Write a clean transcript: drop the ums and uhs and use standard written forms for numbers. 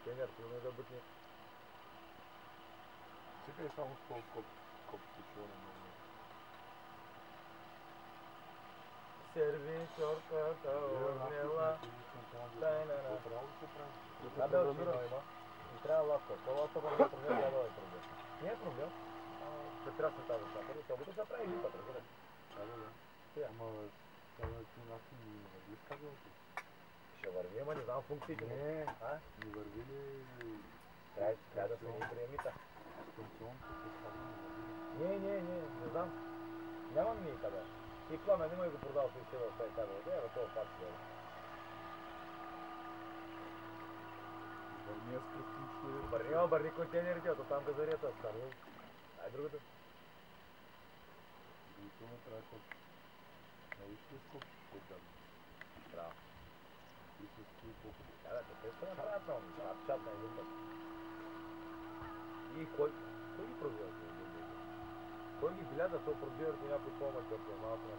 контейнер, сигурно да бутне. Чекай само с колко почуване много. Сервисорката огнела. Тайнана. Да, бе, очевидно има. И трябва лаптоп. Това лаптопа не е проблем, трябва да е проблем. Не е проблем. Ще трясне тази шапа. Това бъде ще прави един път, разбира. Ама, това ти начин не върви с кабелки. Ще върви, ама не знам функциите му. Не върви ли... Трябва да смени приемница. Станционното с кабел не върви. Не знам. Нямам ни кабел. И Пламен има и го продал с изчева в тази кабел. Ева, това пак ще бъде. Върни с кръстинчето. Обърни контейнерите, ото там газарията стана. Ай другото. Другото не трябва да виж ли скопче по-отдали? Трябва. И с това колко? Да, те ще направят много. Чат на един път. И кой ги пробива? Кой ги гледа, то пробива някой по-мъчър, малко на